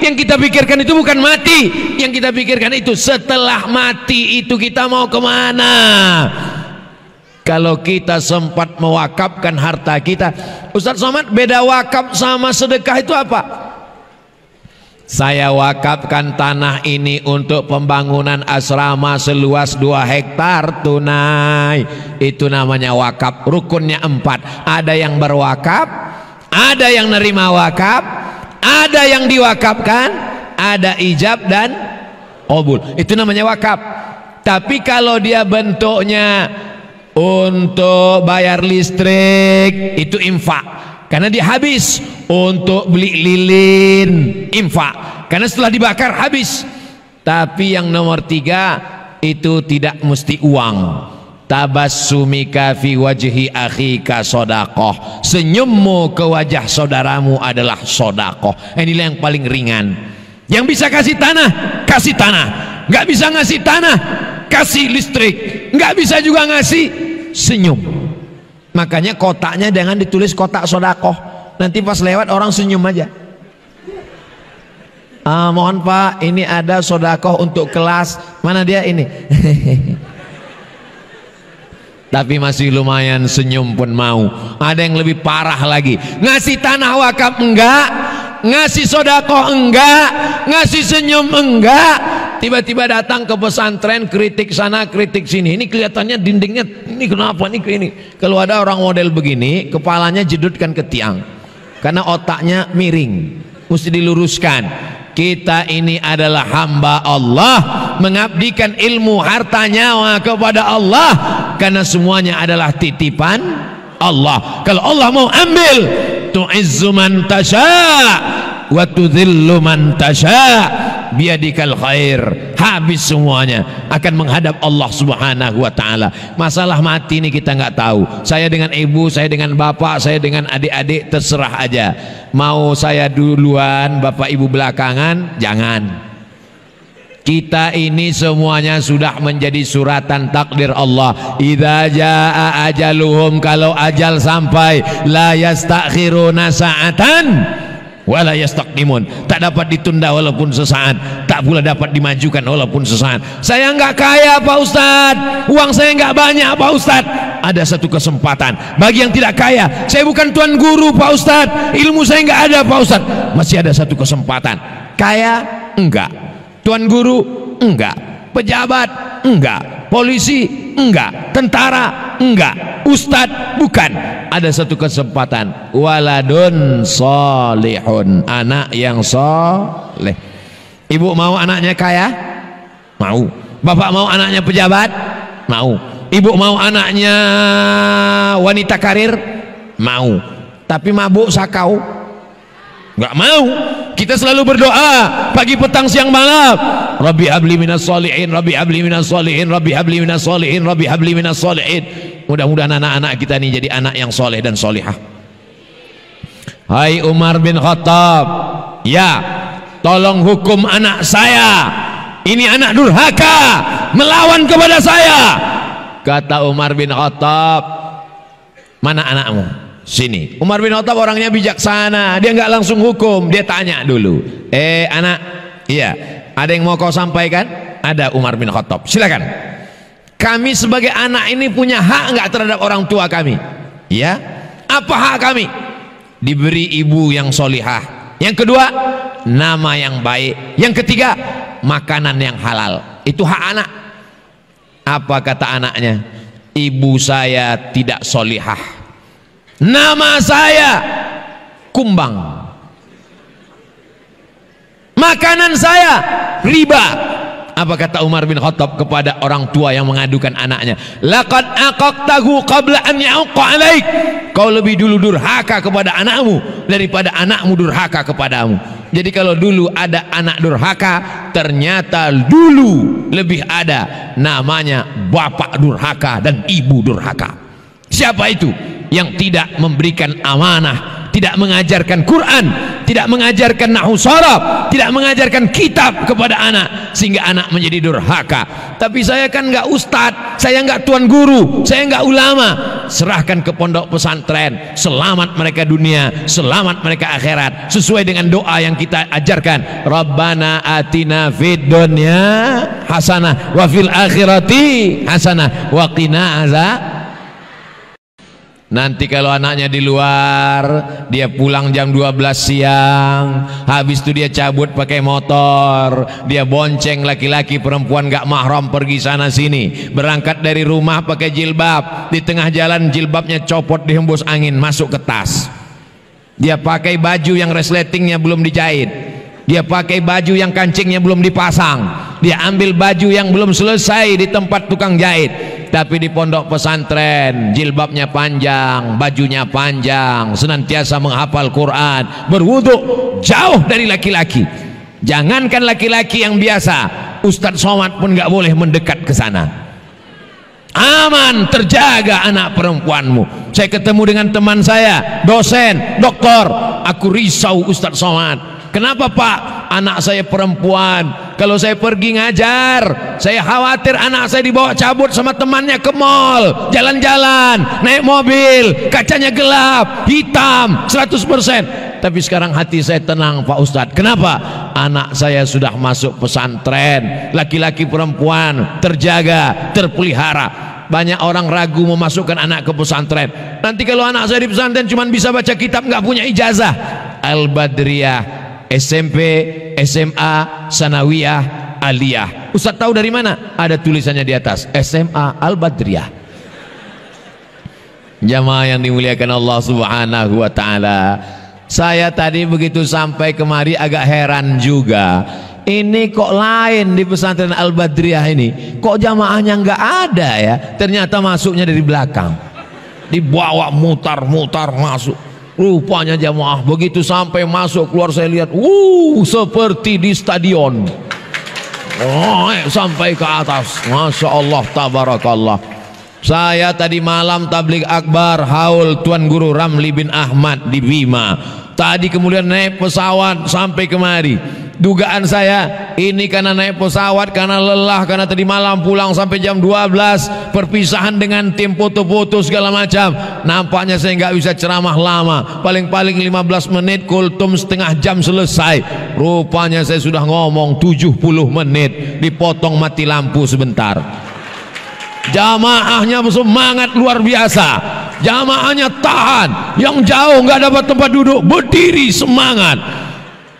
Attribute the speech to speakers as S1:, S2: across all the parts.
S1: Yang kita pikirkan itu bukan mati, yang kita pikirkan itu setelah mati itu kita mau kemana. Kalau kita sempat mewakafkan harta kita, Ustaz Somad, beda wakaf sama sedekah itu apa? Saya wakafkan tanah ini untuk pembangunan asrama seluas 2 hektar tunai. Itu namanya wakaf. Rukunnya 4. Ada yang berwakaf, ada yang nerima wakaf, ada yang diwakafkan, ada ijab dan qabul. Itu namanya wakaf. Tapi kalau dia bentuknya untuk bayar listrik, itu infak, karena dia habis. Untuk beli lilin, infak, karena setelah dibakar habis. Tapi yang nomor 3 itu tidak mesti uang. Tabassumika fi wajhi akhika sedekah. Senyummu ke wajah saudaramu adalah sedekah. Inilah yang paling ringan. Yang bisa kasih tanah, kasih tanah. Nggak bisa ngasih tanah, kasih listrik. Nggak bisa juga ngasih senyum. Makanya kotaknya jangan ditulis kotak sedekah. Nanti pas lewat orang senyum aja. Mohon Pak, ini ada sedekah untuk kelas. Mana dia ini? Tapi masih lumayan senyum pun mau. Ada yang lebih parah lagi, ngasih tanah wakaf enggak, ngasih sedekah enggak, ngasih senyum enggak. Tiba-tiba datang ke pesantren, kritik sana kritik sini. Ini kelihatannya dindingnya ini kenapa nih ini. Kalau ada orang model begini, kepalanya jedutkan ke tiang, karena otaknya miring, mesti diluruskan. Kita ini adalah hamba Allah, mengabdikan ilmu harta nyawa kepada Allah, karena semuanya adalah titipan Allah. Kalau Allah mau ambil, tu'izzu man tasha wa tudhillu man tasha biadikal khair. Habis semuanya, akan menghadap Allah Subhanahu wa ta'ala. Masalah mati ini kita nggak tahu. Saya dengan ibu, saya dengan bapak, saya dengan adik-adik, terserah aja. Mau saya duluan, bapak ibu belakangan, jangan. Kita ini semuanya sudah menjadi suratan takdir Allah. Idza jaa ajaluhum, kalau ajal sampai, la yastakhiruna sa'atan wala yastaqdimun. Tak dapat ditunda walaupun sesaat, tak pula dapat dimajukan walaupun sesaat. Saya nggak kaya Pak Ustadz, uang saya nggak banyak Pak Ustadz. Ada satu kesempatan bagi yang tidak kaya. Saya bukan tuan guru Pak Ustadz, ilmu saya nggak ada Pak Ustadz. Masih ada satu kesempatan. Kaya enggak, tuan guru enggak, pejabat enggak, polisi enggak, tentara enggak, ustadz bukan. Ada satu kesempatan, waladun solihun, anak yang soleh. Ibu mau anaknya kaya? Mau. Bapak mau anaknya pejabat? Mau. Ibu mau anaknya wanita karir? Mau. Tapi mabuk sakau? Nggak mau. Kita selalu berdoa pagi petang siang malam, Rabbi habli minas solihin, Rabbi habli minas solihin, Rabbi habli minas solihin, Rabbi habli minas solihin. Mudah-mudahan anak-anak kita ini jadi anak yang soleh dan solihah. Hai Umar bin Khattab, ya tolong hukum anak saya, ini anak durhaka, melawan kepada saya. Kata Umar bin Khattab, mana anakmu? Sini. Umar bin Khattab orangnya bijaksana, dia nggak langsung hukum, dia tanya dulu. Anak, iya, ada yang mau kau sampaikan? Ada. Umar bin Khattab, silakan. Kami sebagai anak ini punya hak nggak terhadap orang tua kami? Ya. Apa hak kami? Diberi ibu yang solihah. Yang kedua, nama yang baik. Yang ketiga, makanan yang halal. Itu hak anak. Apa kata anaknya? Ibu saya tidak solihah, nama saya kumbang, makanan saya riba. Apa kata Umar bin Khattab kepada orang tua yang mengadukan anaknya? Laqad aqaqtahu qabla an ya'qa alaik. Kau lebih dulu durhaka kepada anakmu daripada anakmu durhaka kepadamu. Jadi kalau dulu ada anak durhaka, ternyata dulu lebih ada namanya bapak durhaka dan ibu durhaka. Siapa itu? Yang tidak memberikan amanah tidak mengajarkan Quran, tidak mengajarkan nahwu sharaf, tidak mengajarkan kitab kepada anak, sehingga anak menjadi durhaka. Tapi saya kan nggak ustadz, saya nggak tuan guru, saya nggak ulama. Serahkan ke pondok pesantren, selamat mereka dunia, selamat mereka akhirat, sesuai dengan doa yang kita ajarkan. Rabbana atina fid dunya hasanah wa fil akhirati hasanah wa qina azab. Nanti kalau anaknya di luar, dia pulang jam 12 siang, habis itu dia cabut pakai motor, dia bonceng laki-laki perempuan gak mahram pergi sana sini, berangkat dari rumah pakai jilbab, di tengah jalan jilbabnya copot dihembus angin masuk ke tas. Dia pakai baju yang resletingnya belum dijahit, dia pakai baju yang kancingnya belum dipasang, dia ambil baju yang belum selesai di tempat tukang jahit. Tapi di pondok pesantren jilbabnya panjang, bajunya panjang, senantiasa menghafal Quran, berwudu, jauh dari laki-laki. Jangankan laki-laki yang biasa, Ustadz Somad pun gak boleh mendekat ke sana. Aman, terjaga anak perempuanmu. Saya ketemu dengan teman saya, dosen, doktor, aku risau Ustadz Somad. Kenapa Pak? Anak saya perempuan, kalau saya pergi ngajar, saya khawatir anak saya dibawa cabut sama temannya ke mall, jalan-jalan, naik mobil, kacanya gelap, hitam, 100%. Tapi sekarang hati saya tenang Pak Ustadz. Kenapa? Anak saya sudah masuk pesantren, laki-laki perempuan, terjaga, terpelihara. Banyak orang ragu memasukkan anak ke pesantren. Nanti kalau anak saya di pesantren cuma bisa baca kitab, nggak punya ijazah. Al-Badriyah, SMP, SMA, Sanawiyah, Aliyah. Ustaz tahu dari mana? Ada tulisannya di atas, SMA Al-Badriyah. Jamaah yang dimuliakan Allah Subhanahu wa taala. Saya tadi begitu sampai kemari agak heran juga. Ini kok lain di pesantren Al-Badriyah ini? Kok jamaahnya nggak ada ya? Ternyata masuknya dari belakang. Dibawa mutar-mutar masuk. Rupanya jamaah begitu sampai masuk keluar saya lihat, seperti di stadion. Sampai ke atas, masya Allah, tabarakallah. Saya tadi malam tabligh akbar haul Tuan Guru Ramli bin Ahmad di Bima. Tadi kemudian naik pesawat sampai kemari. Dugaan saya ini karena naik pesawat, karena lelah, karena tadi malam pulang sampai jam 12, perpisahan dengan tim foto-foto segala macam. Nampaknya saya nggak bisa ceramah lama, paling-paling 15 menit, kultum setengah jam selesai. Rupanya saya sudah ngomong 70 menit, dipotong mati lampu sebentar. Jamaahnya semangat luar biasa, jamaahnya tahan, yang jauh nggak dapat tempat duduk berdiri semangat.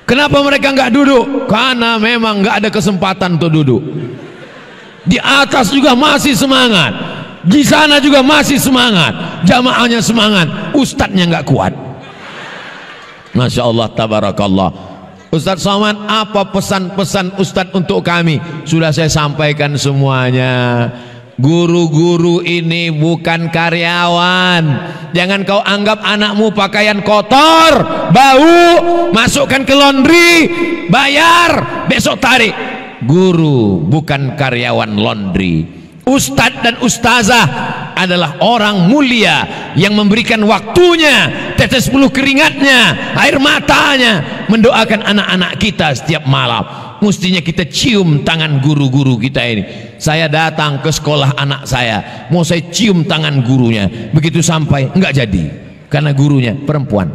S1: Kenapa mereka nggak duduk? Karena memang nggak ada kesempatan untuk duduk. Di atas juga masih semangat, di sana juga masih semangat, jamaahnya semangat, ustadznya nggak kuat. Masya Allah, tabarakallah. Ustadz Somad, apa pesan-pesan Ustadz untuk kami? Sudah saya sampaikan semuanya. Guru-guru ini bukan karyawan. Jangan kau anggap anakmu pakaian kotor, bau, masukkan ke laundry, bayar, besok tarik. Guru bukan karyawan laundry. Ustadz dan ustazah adalah orang mulia yang memberikan waktunya, tetes bulu keringatnya, air matanya, mendoakan anak-anak kita setiap malam. Mestinya kita cium tangan guru-guru kita ini. Saya datang ke sekolah anak saya, mau saya cium tangan gurunya, begitu sampai enggak jadi karena gurunya perempuan.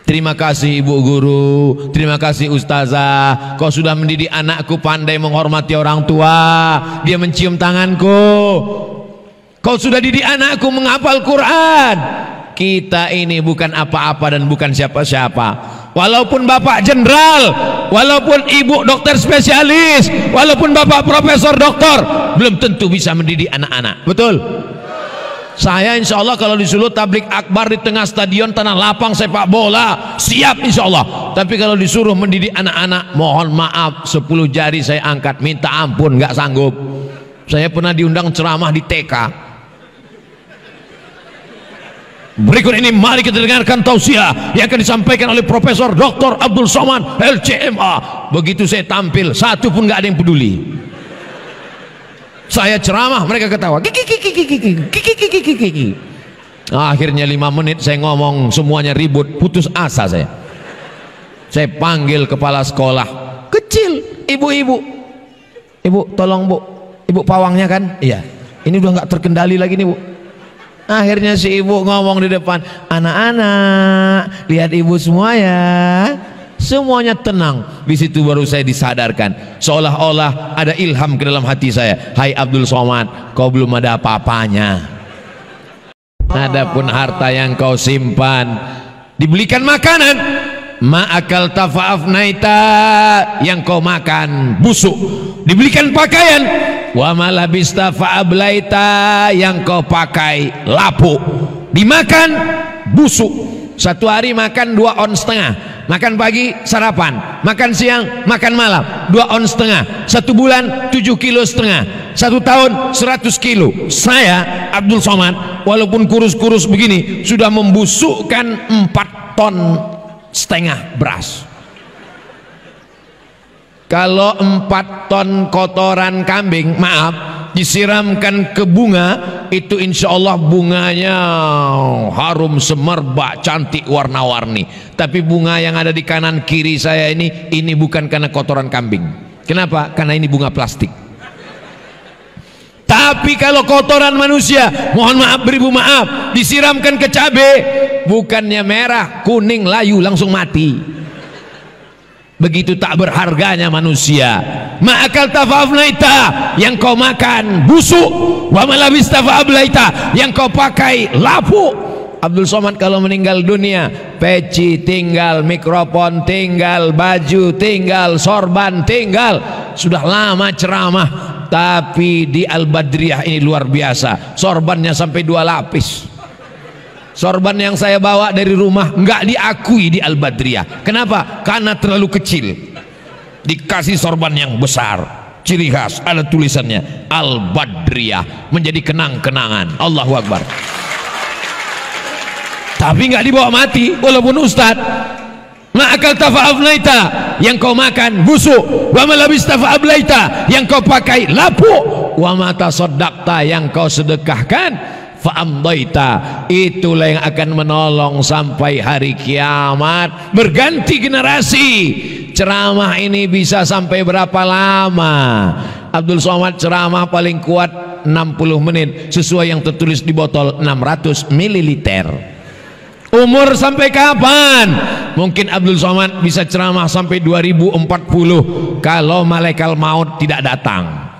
S1: Terima kasih ibu guru, terima kasih ustazah, kau sudah mendidik anakku pandai menghormati orang tua, dia mencium tanganku. Kau sudah didik anakku menghafal Quran. Kita ini bukan apa-apa dan bukan siapa-siapa. Walaupun bapak jenderal, walaupun ibu dokter spesialis, walaupun bapak profesor doktor, belum tentu bisa mendidik anak-anak. Betul? Saya insya Allah kalau disuruh tabligh akbar di tengah stadion tanah lapang sepak bola, siap insya Allah. Tapi kalau disuruh mendidik anak-anak, mohon maaf, 10 jari saya angkat, minta ampun, nggak sanggup. Saya pernah diundang ceramah di TK. Berikut ini mari kita dengarkan tausiah yang akan disampaikan oleh Profesor Dr. Abdul Somad LCMA. Begitu saya tampil, satu pun nggak ada yang peduli. Saya ceramah, mereka ketawa. Akhirnya 5 menit saya ngomong, semuanya ribut, putus asa saya. Saya panggil kepala sekolah kecil, ibu-ibu, ibu tolong bu, ibu pawangnya kan? Iya, ini udah nggak terkendali lagi nih bu. Akhirnya si ibu ngomong di depan, anak-anak lihat ibu semua ya. Semuanya tenang. Di situ baru saya disadarkan, seolah-olah ada ilham ke dalam hati saya. Hai Abdul Somad, kau belum ada apa-apanya. Adapun harta yang kau simpan, dibelikan makanan, ma'akal tafa'afnaita, yang kau makan busuk. Dibelikan pakaian, wa malabista fa'ablaita, yang kau pakai lapuk. Dimakan busuk. Satu hari makan 2,5 ons, makan pagi sarapan, makan siang, makan malam, 2,5 ons. 1 bulan 7,5 kilo, 1 tahun 100 kilo. Saya Abdul Somad walaupun kurus-kurus begini sudah membusukkan 4,5 ton beras. Kalau 4 ton kotoran kambing, maaf, disiramkan ke bunga, itu insya Allah bunganya harum semerbak, cantik, warna-warni. Tapi bunga yang ada di kanan kiri saya ini bukan karena kotoran kambing. Kenapa? Karena ini bunga plastik. Tapi kalau kotoran manusia, mohon maaf beribu maaf, disiramkan ke cabai, bukannya merah, kuning, layu, langsung mati. Begitu tak berharganya manusia. Ma'akal tafa'afnaita, yang kau makan busuk. Wa malabista fa'ablaita, yang kau pakai lapuk. Abdul Somad kalau meninggal dunia, peci tinggal, mikrofon tinggal, baju tinggal, sorban tinggal. Sudah lama ceramah, tapi di Al-Badriyah ini luar biasa. Sorbannya sampai 2 lapis. Sorban yang saya bawa dari rumah nggak diakui di Al-Badriyah. Kenapa? Karena terlalu kecil. Dikasih sorban yang besar, ciri khas, ada tulisannya Al-Badriyah, menjadi kenang-kenangan. Allahu Akbar. Tapi nggak dibawa mati walaupun ustadz. Ma'akal tafa'afnaita, yang kau makan busuk. Wa malabista fa'ablaita, yang kau pakai lapuk. Wa mata soddakta, yang kau sedekahkan, fa'amdaita, itulah yang akan menolong sampai hari kiamat. Berganti generasi. Ceramah ini bisa sampai berapa lama? Abdul Somad ceramah paling kuat 60 menit sesuai yang tertulis di botol, 600 ml. Umur sampai kapan? Mungkin Abdul Somad bisa ceramah sampai 2040 kalau malaikat maut tidak datang.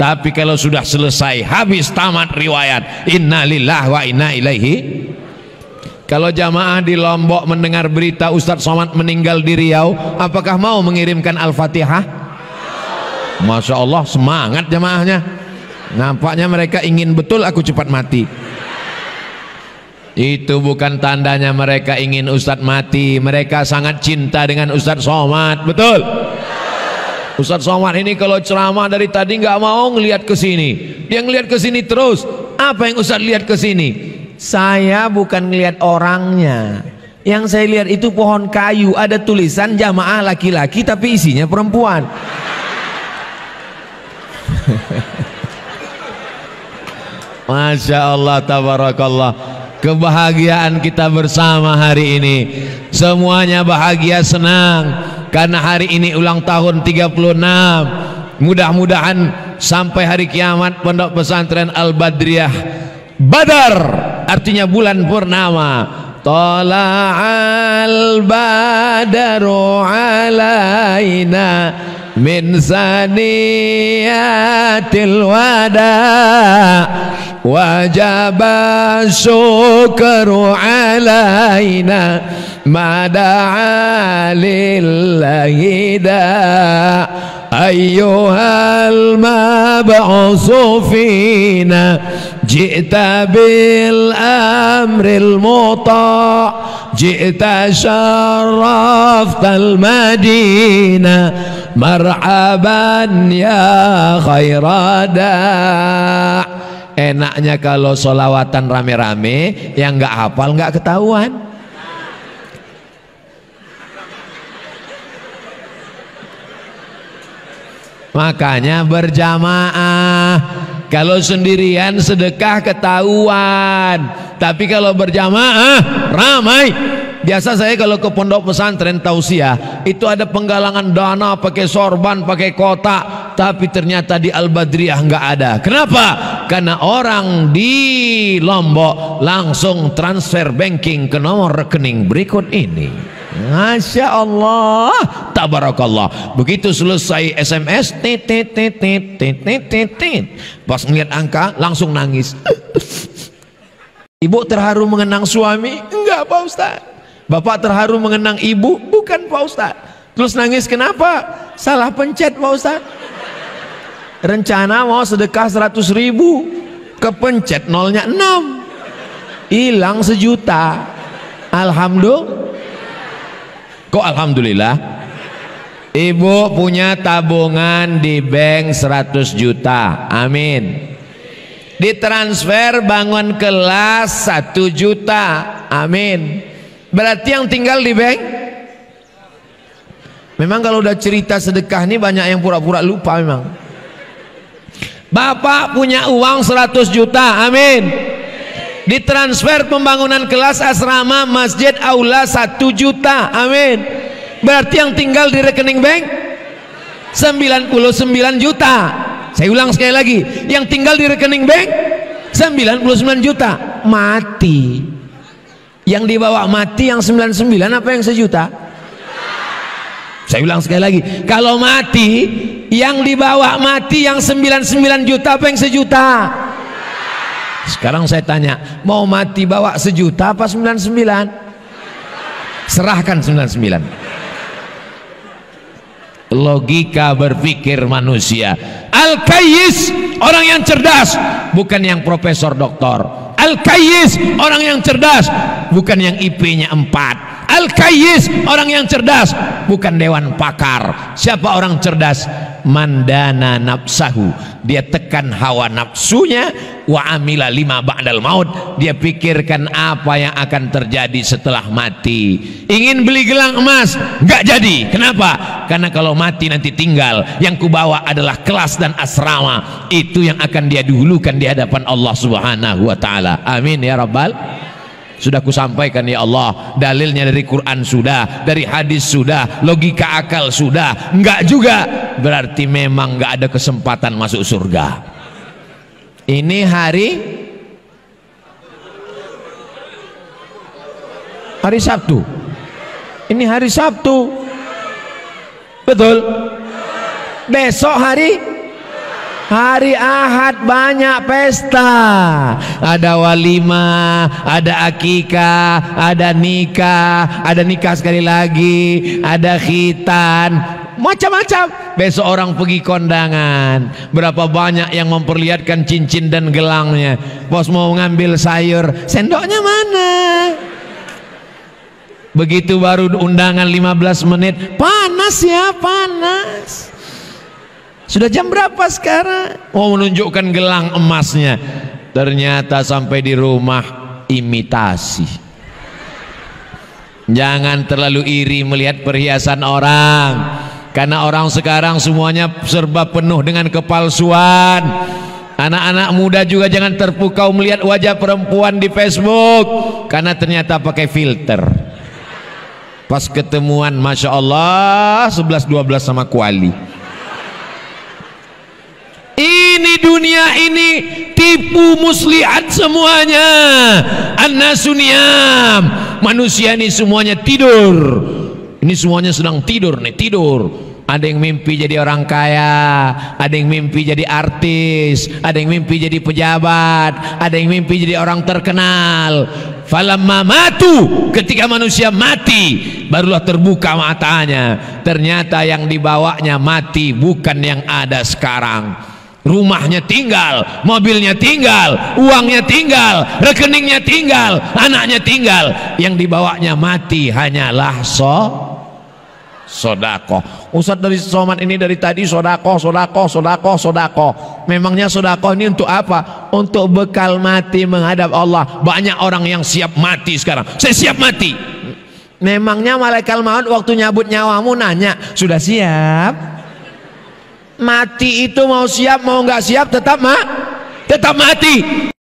S1: Tapi kalau sudah selesai, habis tamat riwayat, inna lillahi wa inna ilaihi. Kalau jamaah di Lombok mendengar berita Ustadz Somad meninggal di Riau, apakah mau mengirimkan Al-Fatihah? Masya Allah, semangat jamaahnya. Nampaknya mereka ingin betul aku cepat mati. Itu bukan tandanya mereka ingin Ustadz mati. Mereka sangat cinta dengan Ustadz Somad. Betul? Ustadz Somad ini kalau ceramah dari tadi nggak mau ngelihat ke sini. Dia ngelihat ke sini terus. Apa yang Ustadz lihat ke sini? Saya bukan ngelihat orangnya. Yang saya lihat itu pohon kayu, ada tulisan jamaah laki-laki tapi isinya perempuan. Masya Allah, tabarakallah. Kebahagiaan kita bersama hari ini, semuanya bahagia, senang karena hari ini ulang tahun 36. Mudah-mudahan sampai hari kiamat Pondok Pesantren Al-Badriyah, Badar artinya bulan purnama, Tala'al badaru alaina min saniyatil wada wajaba syukru alaina mada'a lillahi da ayyuhal mab'usu fina ji'ta bil amril muta' ji'ta syarraftal madina marhaban ya khairada. Enaknya kalau solawatan rame-rame, yang nggak hafal nggak ketahuan. Makanya berjamaah. Kalau sendirian sedekah ketahuan, tapi kalau berjamaah ramai. Biasa saya kalau ke pondok pesantren tausiah itu ada penggalangan dana pakai sorban, pakai kotak, tapi ternyata di Al-Badriyah nggak ada. Kenapa? Karena orang di Lombok langsung transfer banking ke nomor rekening berikut ini. Masya Allah, tabarakallah. Begitu selesai SMS, pas ngeliat angka langsung nangis. Ibu terharu mengenang suami? Enggak Pak Ustaz. Bapak terharu mengenang ibu? Bukan Pak Ustaz. Terus nangis kenapa? Salah pencet Pak Ustaz. Rencana mau sedekah 100.000, kepencet nolnya 6, hilang 1 juta. Alhamdulillah. Kok alhamdulillah? Ibu punya tabungan di bank 100 juta. Amin. Ditransfer bangun kelas 1 juta. Amin. Berarti yang tinggal di bank. Memang kalau udah cerita sedekah ini banyak yang pura-pura lupa memang. Bapak punya uang 100 juta. Amin. Ditransfer pembangunan kelas asrama, masjid, aula 1 juta. Amin. Berarti yang tinggal di rekening bank 99 juta. Saya ulang sekali lagi, yang tinggal di rekening bank 99 juta. Mati. Yang dibawa mati yang 99 apa yang 1 juta? Saya ulang sekali lagi, kalau mati yang dibawa mati yang 99 juta apa yang 1 juta? Sekarang saya tanya, mau mati bawa 1 juta apa 99? Serahkan 99. Logika berpikir manusia. Al-Kayyis, orang yang cerdas, bukan yang profesor doktor. Al-Kayyis, orang yang cerdas, bukan yang IP-nya 4. Al-Kayyis, orang yang cerdas, bukan dewan pakar. Siapa orang cerdas? Mandana nafsahu, dia tekan hawa nafsunya. Wa amila lima ba'dal maut, dia pikirkan apa yang akan terjadi setelah mati. Ingin beli gelang emas, nggak jadi. Kenapa? Karena kalau mati nanti tinggal, yang kubawa adalah kelas dan asrama. Itu yang akan dia dahulukan di hadapan Allah Subhanahu wa ta'ala. Amin ya rabbal. Sudah kusampaikan ya Allah, dalilnya dari Quran sudah, dari hadis sudah, logika akal sudah. Enggak juga, berarti memang enggak ada kesempatan masuk surga. Ini hari Sabtu. Ini hari Sabtu. Betul? Besok hari Ahad banyak pesta. Ada walimah, ada akikah, ada nikah sekali lagi, ada khitan, macam-macam. Besok orang pergi kondangan. Berapa banyak yang memperlihatkan cincin dan gelangnya. Bos mau ngambil sayur, sendoknya mana? Begitu baru undangan 15 menit, panas ya, panas. Sudah jam berapa sekarang? Mau menunjukkan gelang emasnya. Ternyata sampai di rumah imitasi. Jangan terlalu iri melihat perhiasan orang, karena orang sekarang semuanya serba penuh dengan kepalsuan. Anak-anak muda juga jangan terpukau melihat wajah perempuan di Facebook, karena ternyata pakai filter. Pas ketemuan, Masya Allah 11-12 sama kuali. Ini dunia ini tipu muslihat semuanya. An-nasuniyam, manusia ini semuanya tidur. Ini semuanya sedang tidur nih, tidur. Ada yang mimpi jadi orang kaya, ada yang mimpi jadi artis, ada yang mimpi jadi pejabat, ada yang mimpi jadi orang terkenal. Falamma matu, ketika manusia mati, barulah terbuka matanya. Ternyata yang dibawanya mati, bukan yang ada sekarang. Rumahnya tinggal, mobilnya tinggal, uangnya tinggal, rekeningnya tinggal, anaknya tinggal. Yang dibawanya mati hanyalah sodako. Ustadz dari Somad ini dari tadi sodako. Memangnya sodako ini untuk apa? Untuk bekal mati menghadap Allah. Banyak orang yang siap mati sekarang. Saya siap mati. Memangnya malaikat maut waktu nyabut nyawamu nanya, sudah siap? Mati itu mau siap mau nggak siap tetap tetap mati.